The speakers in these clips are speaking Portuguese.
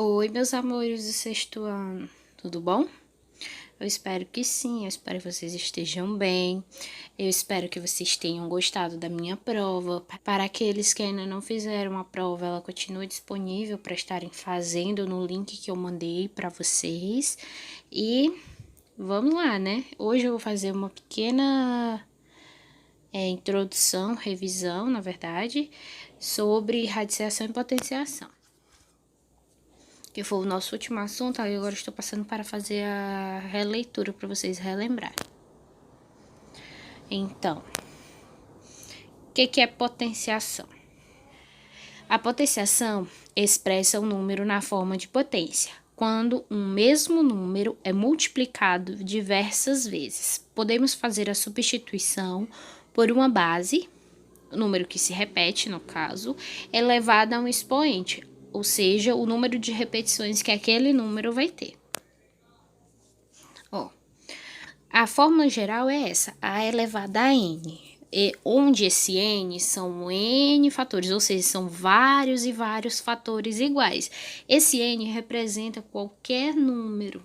Oi, meus amores do sexto ano, tudo bom? Eu espero que sim, eu espero que vocês estejam bem, eu espero que vocês tenham gostado da minha prova. Para aqueles que ainda não fizeram a prova, ela continua disponível para estarem fazendo no link que eu mandei para vocês. E vamos lá, né? Hoje eu vou fazer uma pequena introdução, revisão, na verdade, sobre radiciação e potenciação, que foi o nosso último assunto. Aí agora estou passando para fazer a releitura para vocês relembrarem. Então, o que é potenciação? A potenciação expressa o número na forma de potência, quando um mesmo número é multiplicado diversas vezes. Podemos fazer a substituição por uma base, o número que se repete, no caso, elevada a um expoente, ou seja, o número de repetições que aquele número vai ter. A fórmula geral é essa, A elevada a n, onde esse n são n fatores, ou seja, são vários e vários fatores iguais. Esse n representa qualquer número,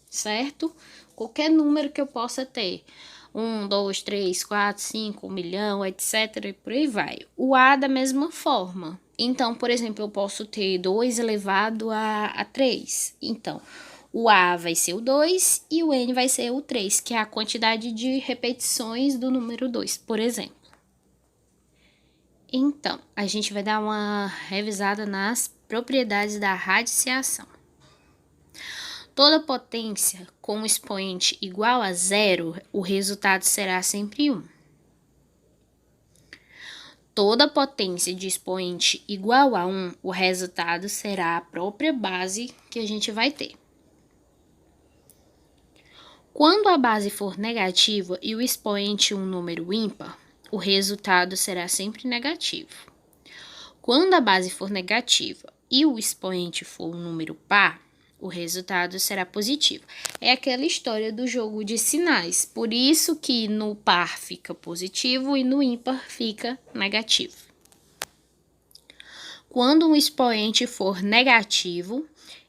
certo? Qualquer número que eu possa ter. 1, 2, 3, 4, 5, 1 milhão, etc. E por aí vai. O A da mesma forma. Então, por exemplo, eu posso ter 2 elevado a 3. Então, o A vai ser o 2 e o N vai ser o 3, que é a quantidade de repetições do número 2, por exemplo. Então, a gente vai dar uma revisada nas propriedades da radiciação. Toda potência com expoente igual a zero, o resultado será sempre 1. Toda potência de expoente igual a 1, o resultado será a própria base que a gente vai ter. Quando a base for negativa e o expoente um número ímpar, o resultado será sempre negativo. Quando a base for negativa e o expoente for um número par, o resultado será positivo. É aquela história do jogo de sinais, por isso que no par fica positivo e no ímpar fica negativo. Quando um expoente for negativo,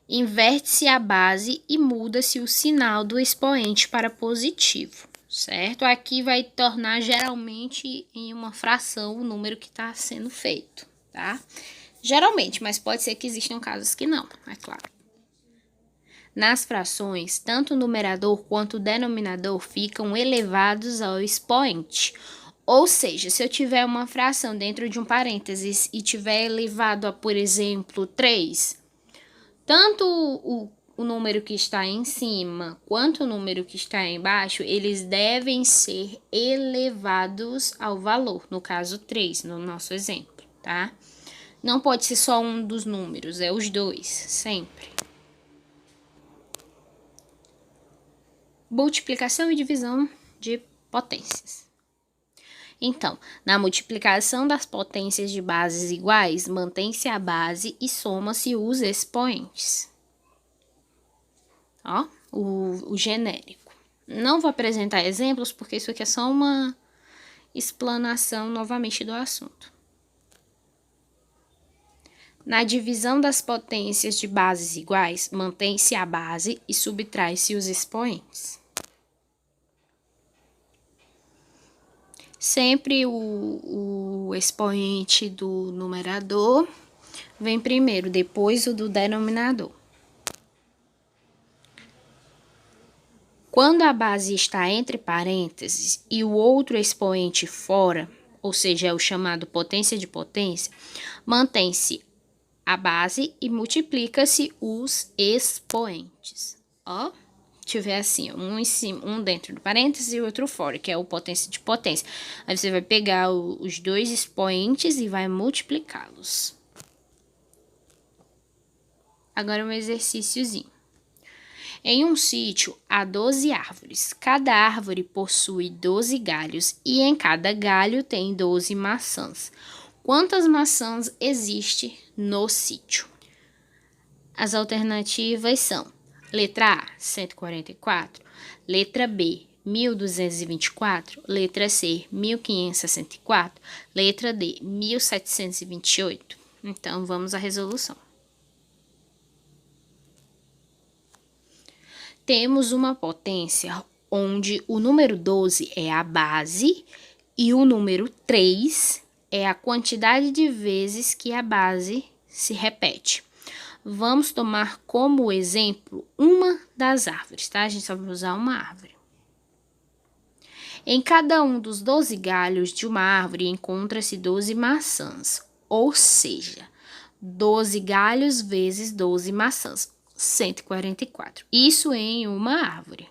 inverte-se a base e muda-se o sinal do expoente para positivo, certo? Aqui vai tornar geralmente em uma fração o número que está sendo feito, tá? Geralmente, mas pode ser que existam casos que não, é claro. Nas frações, tanto o numerador quanto o denominador ficam elevados ao expoente. Ou seja, se eu tiver uma fração dentro de um parênteses e tiver elevado a, por exemplo, 3, tanto o número que está em cima quanto o número que está embaixo, eles devem ser elevados ao valor, no caso 3, no nosso exemplo, tá? Não pode ser só um dos números, é os dois, sempre. Multiplicação e divisão de potências. Então, na multiplicação das potências de bases iguais, mantém-se a base e soma-se os expoentes. Ó, o genérico. Não vou apresentar exemplos, porque isso aqui é só uma explanação novamente do assunto. Na divisão das potências de bases iguais, mantém-se a base e subtrai-se os expoentes. Sempre o expoente do numerador vem primeiro, depois o do denominador. Quando a base está entre parênteses e o outro expoente fora, ou seja, é o chamado potência de potência, mantém-se a base e multiplica-se os expoentes. Ó, tiver assim, um em cima, um dentro do parênteses e o outro fora, que é o potência de potência. Aí você vai pegar os dois expoentes e vai multiplicá-los. Agora um exercíciozinho. Em um sítio há 12 árvores. Cada árvore possui 12 galhos e em cada galho tem 12 maçãs. Quantas maçãs existem no sítio? As alternativas são: letra A, 144, letra B, 1224, letra C, 1564, letra D, 1728. Então, vamos à resolução. temos uma potência onde o número 12 é a base e o número 3 é a quantidade de vezes que a base se repete. Vamos tomar como exemplo uma das árvores, tá? A gente só vai usar uma árvore. Em cada um dos 12 galhos de uma árvore encontra-se 12 maçãs, ou seja, 12 galhos vezes 12 maçãs, 144. Isso em uma árvore.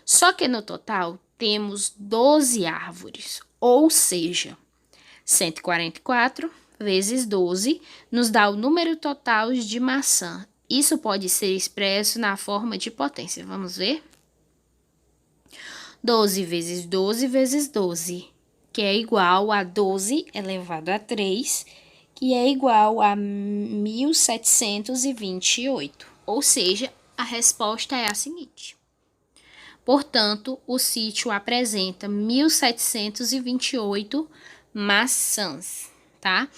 Só que no total temos 12 árvores, ou seja, 144 vezes 12 nos dá o número total de maçã. Isso pode ser expresso na forma de potência. Vamos ver? 12 vezes 12 vezes 12, que é igual a 12 elevado a 3, que é igual a 1728. Ou seja, a resposta é a seguinte. Portanto, o sítio apresenta 1728 maçãs, tá?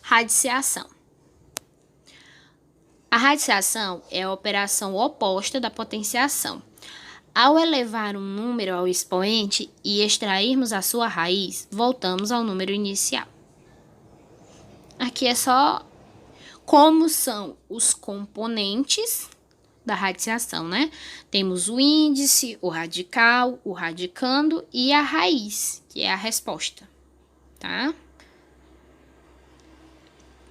Radiciação. A radiciação é a operação oposta da potenciação. Ao elevar um número ao expoente e extrairmos a sua raiz, voltamos ao número inicial. Aqui é só como são os componentes da radiciação, né? Temos o índice, o radical, o radicando e a raiz, que é a resposta, tá?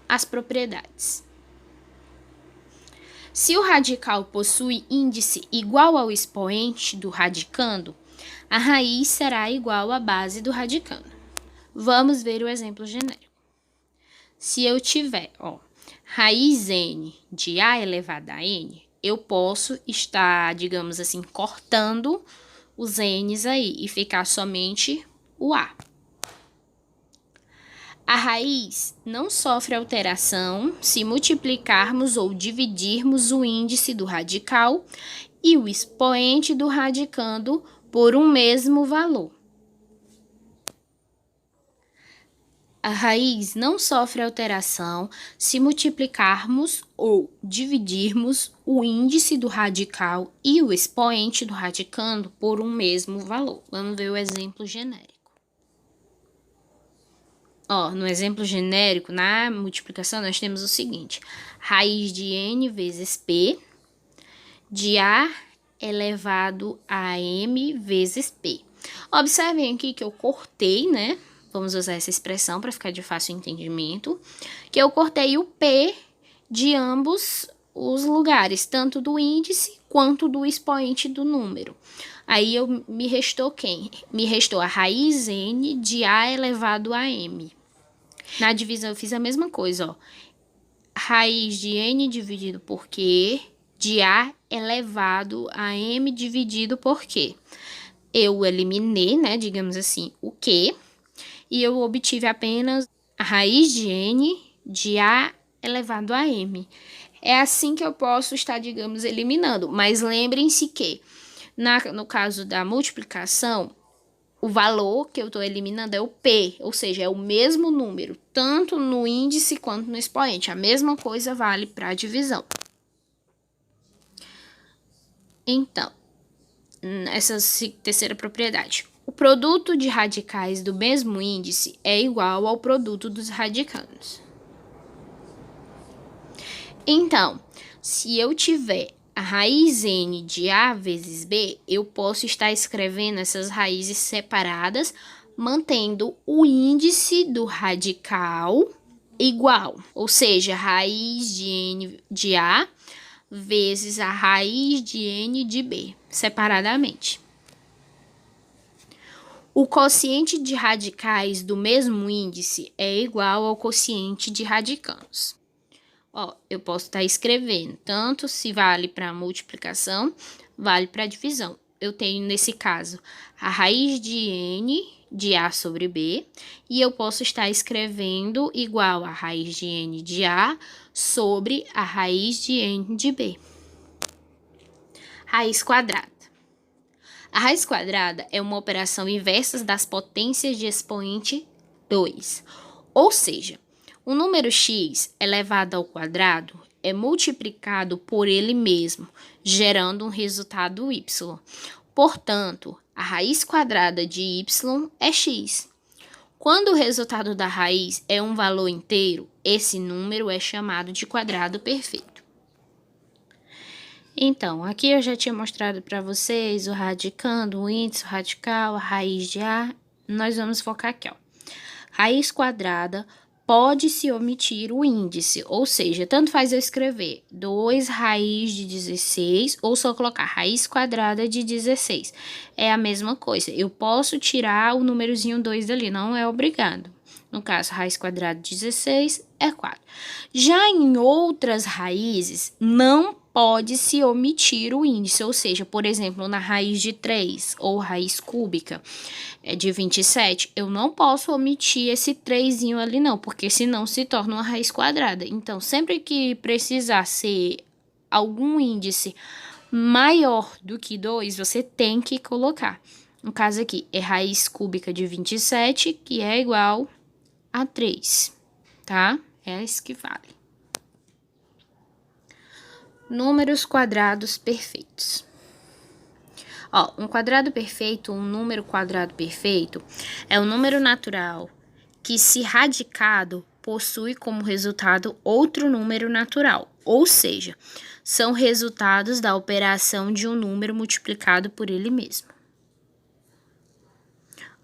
As propriedades. Se o radical possui índice igual ao expoente do radicando, a raiz será igual à base do radicando. Vamos ver o exemplo genérico. Se eu tiver, raiz n de a elevado a n, eu posso estar, digamos assim, cortando os n's aí e ficar somente o a. A raiz não sofre alteração se multiplicarmos ou dividirmos o índice do radical e o expoente do radicando por um mesmo valor. A raiz não sofre alteração se multiplicarmos ou dividirmos o índice do radical e o expoente do radicando por um mesmo valor. Vamos ver o exemplo genérico. No exemplo genérico, na multiplicação, nós temos o seguinte. Raiz de n vezes p de a elevado a m vezes p. Observem aqui que eu cortei, né? Vamos usar essa expressão para ficar de fácil entendimento. Que eu cortei o p de ambos os lugares, tanto do índice quanto do expoente do número. Aí me restou quem? Me restou a raiz n de a elevado a m. Na divisão eu fiz a mesma coisa, Raiz de n dividido por q de a elevado a m dividido por q. Eu eliminei, né, digamos assim, o q e eu obtive apenas a raiz de n de a elevado a m. É assim que eu posso estar, digamos, eliminando. Mas lembrem-se que, no caso da multiplicação, o valor que eu estou eliminando é o P, ou seja, é o mesmo número, tanto no índice quanto no expoente. A mesma coisa vale para a divisão. Então, essa terceira propriedade. O produto de radicais do mesmo índice é igual ao produto dos radicandos. Então, se eu tiver a raiz n de a vezes b, eu posso estar escrevendo essas raízes separadas, mantendo o índice do radical igual, ou seja, raiz de n de a vezes a raiz de n de b, separadamente. O quociente de radicais do mesmo índice é igual ao quociente de radicandos. Eu posso estar escrevendo, tanto se vale para multiplicação, vale para divisão. Eu tenho, nesse caso, a raiz de n de a sobre b, e eu posso estar escrevendo igual a raiz de n de a sobre a raiz de n de b. Raiz quadrada. A raiz quadrada é uma operação inversa das potências de expoente 2, ou seja, o número x elevado ao quadrado é multiplicado por ele mesmo, gerando um resultado y. Portanto, a raiz quadrada de y é x. Quando o resultado da raiz é um valor inteiro, esse número é chamado de quadrado perfeito. Então, aqui eu já tinha mostrado para vocês o radicando, o índice, o radical, a raiz de A. Nós vamos focar aqui, ó. Raiz quadrada pode-se omitir o índice, ou seja, tanto faz eu escrever 2 raiz de 16 ou só colocar raiz quadrada de 16. É a mesma coisa, eu posso tirar o númerozinho 2 dali, não é obrigado. No caso, raiz quadrada de 16 é 4. Já em outras raízes, não pode-se omitir o índice, ou seja, por exemplo, na raiz de 3 ou raiz cúbica de 27, eu não posso omitir esse 3zinho ali não, porque senão se torna uma raiz quadrada. Então, sempre que precisar ser algum índice maior do que 2, você tem que colocar. No caso aqui, é raiz cúbica de 27, que é igual a 3, tá? É isso que vale. Números quadrados perfeitos. Ó, um quadrado perfeito, um número quadrado perfeito, é um número natural que, se radicado, possui como resultado outro número natural, ou seja, são resultados da operação de um número multiplicado por ele mesmo.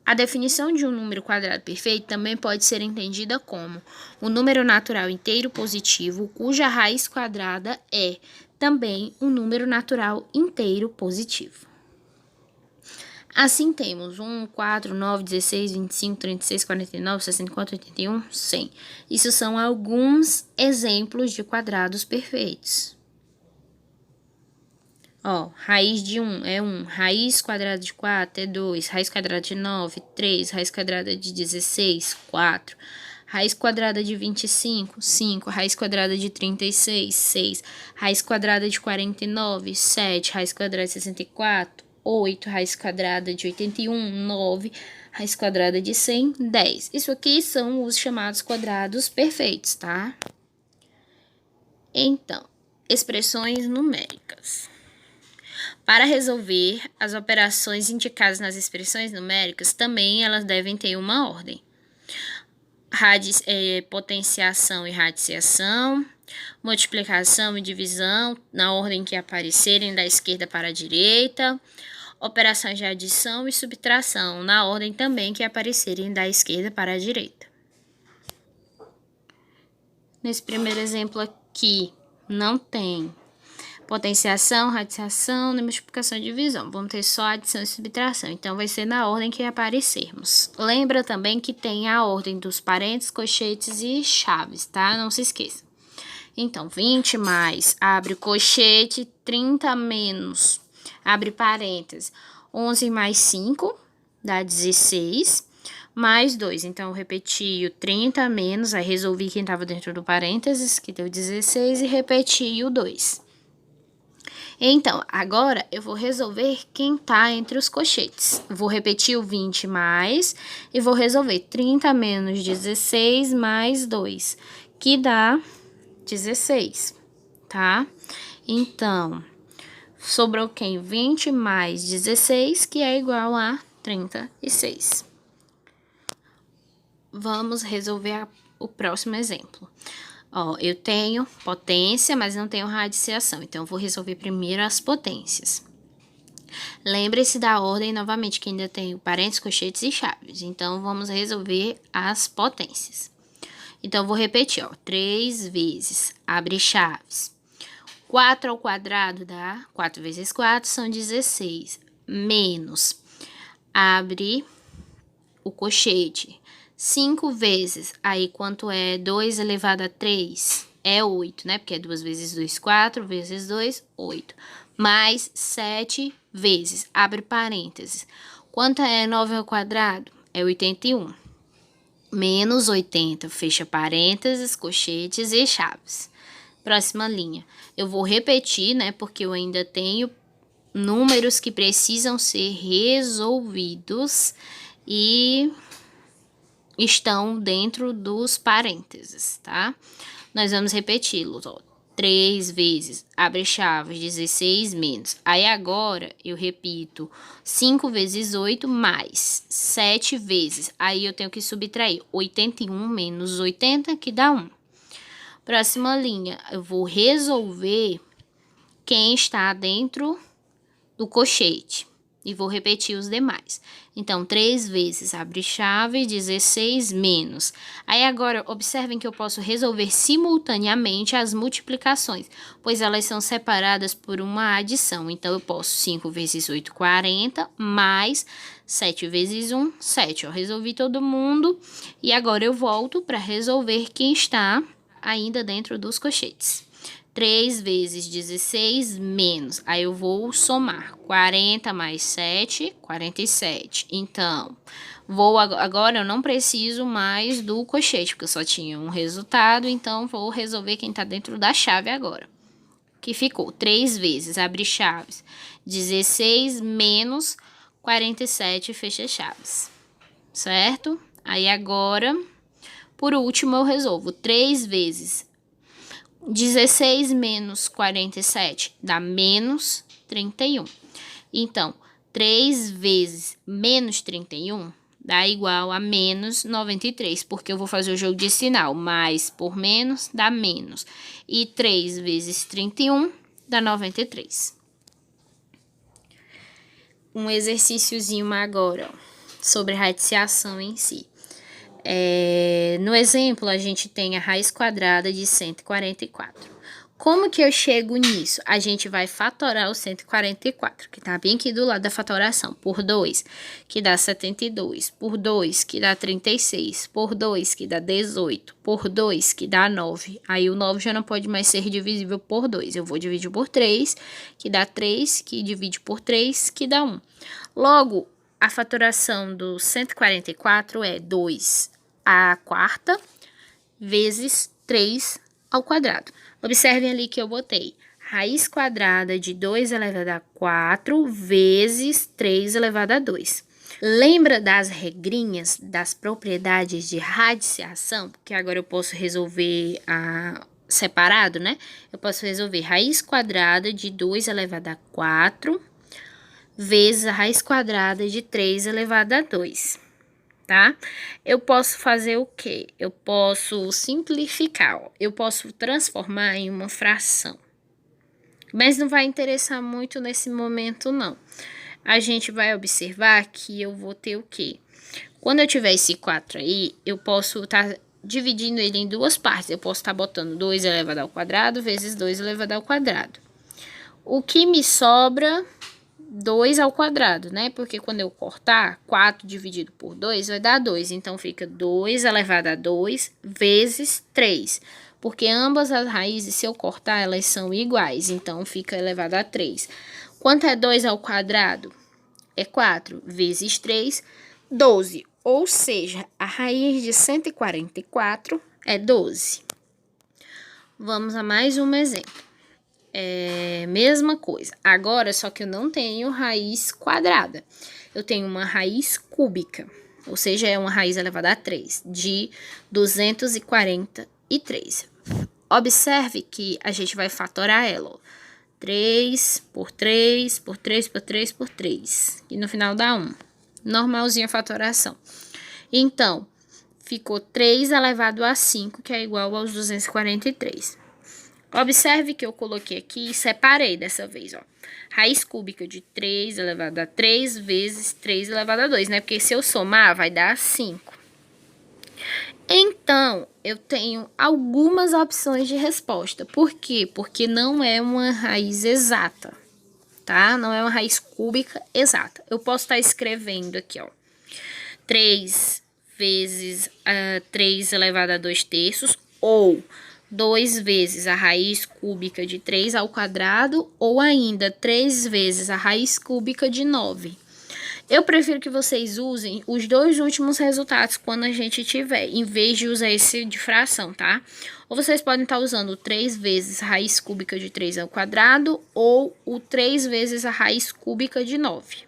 A definição de um número quadrado perfeito também pode ser entendida como um número natural inteiro positivo, cuja raiz quadrada é também um número natural inteiro positivo. Assim temos 1, 4, 9, 16, 25, 36, 49, 64, 81, 100. Isso são alguns exemplos de quadrados perfeitos. Ó, raiz de 1 é 1, raiz quadrada de 4 é 2, raiz quadrada de 9, 3, raiz quadrada de 16, 4, raiz quadrada de 25, 5, raiz quadrada de 36, 6, raiz quadrada de 49, 7, raiz quadrada de 64, 8, raiz quadrada de 81, 9, raiz quadrada de 100, 10. Isso aqui são os chamados quadrados perfeitos, tá? Então, expressões numéricas. Para resolver as operações indicadas nas expressões numéricas, também elas devem ter uma ordem. Potenciação e radiciação, multiplicação e divisão, na ordem que aparecerem da esquerda para a direita, operações de adição e subtração, na ordem também que aparecerem da esquerda para a direita. Nesse primeiro exemplo aqui, não tem potenciação, radiciação, nem multiplicação e divisão. Vamos ter só adição e subtração. Então, vai ser na ordem que aparecermos. Lembra também que tem a ordem dos parênteses, colchetes e chaves, tá? Não se esqueça. Então, 20 mais, abre colchete, 30 menos, abre parênteses, 11 mais 5, dá 16, mais 2. Então, eu repeti o 30 menos, aí resolvi quem estava dentro do parênteses, que deu 16, e repeti o 2. Então, agora eu vou resolver quem está entre os colchetes. Vou repetir o 20 mais e vou resolver 30 menos 16 mais 2, que dá 16, tá? Então, sobrou quem? 20 mais 16, que é igual a 36. Vamos resolver o próximo exemplo. Ó, eu tenho potência, mas não tenho radiciação. Então, eu vou resolver primeiro as potências. Lembre-se da ordem, novamente, que ainda tem parênteses, colchetes e chaves. Então, vamos resolver as potências. Então, eu vou repetir, ó. 3 vezes, abre chaves. 4 ao quadrado dá 4 vezes 4, são 16. Menos, abre o colchete. 5 vezes, aí quanto é 2 elevado a 3? É 8, né? Porque é 2 vezes 2, 4, vezes 2, 8. Mais 7 vezes, abre parênteses. Quanto é 9 ao quadrado? É 81. Menos 80, fecha parênteses, colchetes e chaves. Próxima linha. Eu vou repetir, né? Porque eu ainda tenho números que precisam ser resolvidos e estão dentro dos parênteses, tá? Nós vamos repeti-los, ó. 3 vezes, abre chaves, 16 menos. Aí agora eu repito 5 vezes 8 mais 7 vezes. Aí eu tenho que subtrair 81 menos 80, que dá 1. Próxima linha, eu vou resolver quem está dentro do colchete. E vou repetir os demais. Então, 3 vezes abre chave, 16 menos. Aí agora, observem que eu posso resolver simultaneamente as multiplicações, pois elas são separadas por uma adição. Então, eu posso 5 vezes 8, 40, mais 7 vezes 1, 7. Ó, resolvi todo mundo. E agora eu volto para resolver quem está ainda dentro dos colchetes. 3 vezes 16 menos, aí eu vou somar 40 mais 7, 47. Então, agora eu não preciso mais do colchete, porque eu só tinha um resultado, então vou resolver quem está dentro da chave agora. Que ficou 3 vezes, abre chaves, 16 menos 47, fecha chaves, certo? Aí agora, por último, eu resolvo 3 vezes 16 menos 47 dá menos 31. Então, 3 vezes menos 31 dá igual a menos 93, porque eu vou fazer o jogo de sinal. Mais por menos dá menos. E 3 vezes 31 dá 93. Um exercíciozinho agora sobre radiciação em si. No exemplo, a gente tem a raiz quadrada de 144. Como que eu chego nisso? A gente vai fatorar o 144, que tá bem aqui do lado da fatoração, por 2, que dá 72, por 2, que dá 36, por 2, que dá 18, por 2, que dá 9. Aí o 9 já não pode mais ser divisível por 2. Eu vou dividir por 3, que dá 3, que divide por 3, que dá 1. Logo, a fatoração do 144 é 2 à quarta vezes 3 ao quadrado. Observem ali que eu botei raiz quadrada de 2 elevado a 4 vezes 3 elevado a 2. Lembra das regrinhas das propriedades de radiciação? Porque agora eu posso resolver separado, né? Eu posso resolver raiz quadrada de 2 elevado a 4 vezes a raiz quadrada de 3 elevado a 2, tá? Eu posso fazer o quê? Eu posso simplificar, ó. Eu posso transformar em uma fração. Mas não vai interessar muito nesse momento, não. A gente vai observar que eu vou ter o quê? Quando eu tiver esse 4 aí, eu posso estar dividindo ele em duas partes. Eu posso estar botando 2 elevado ao quadrado vezes 2 elevado ao quadrado. O que me sobra... 2 ao quadrado, né? Porque quando eu cortar, 4 dividido por 2 vai dar 2. Então, fica 2 elevado a 2 vezes 3. Porque ambas as raízes, se eu cortar, elas são iguais. Então, fica elevado a 3. Quanto é 2 ao quadrado? É 4 vezes 3, 12. Ou seja, a raiz de 144 é 12. Vamos a mais um exemplo. Mesma coisa. Agora, só que eu não tenho raiz quadrada. Eu tenho uma raiz cúbica, ou seja, é uma raiz elevada a 3, de 243. Observe que a gente vai fatorar ela, ó. 3 por 3, por 3, por 3, por 3. E no final dá 1. Normalzinho a fatoração. Então, ficou 3 elevado a 5, que é igual aos 243. Observe que eu coloquei aqui e separei dessa vez, ó. Raiz cúbica de 3 elevado a 3 vezes 3 elevado a 2, né? Porque se eu somar, vai dar 5. Então, eu tenho algumas opções de resposta. Por quê? Porque não é uma raiz exata, tá? Não é uma raiz cúbica exata. Eu posso estar escrevendo aqui, ó. 3 vezes 3 elevado a 2 terços, ou 2 vezes a raiz cúbica de 3 ao quadrado, ou ainda 3 vezes a raiz cúbica de 9. Eu prefiro que vocês usem os dois últimos resultados quando a gente tiver, em vez de usar esse de fração, tá? Ou vocês podem estar usando 3 vezes a raiz cúbica de 3 ao quadrado, ou o 3 vezes a raiz cúbica de 9.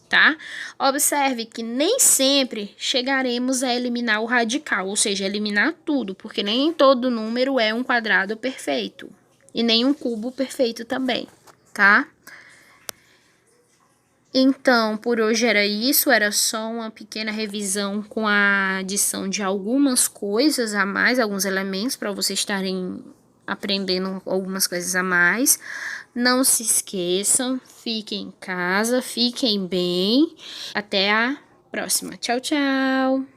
Tá? Observe que nem sempre chegaremos a eliminar o radical, ou seja, eliminar tudo, porque nem todo número é um quadrado perfeito, e nem um cubo perfeito também, tá? Então, por hoje era isso, era só uma pequena revisão com a adição de algumas coisas a mais, alguns elementos para vocês estarem aprendendo algumas coisas a mais. Não se esqueçam, fiquem em casa, fiquem bem. Até a próxima. Tchau, tchau!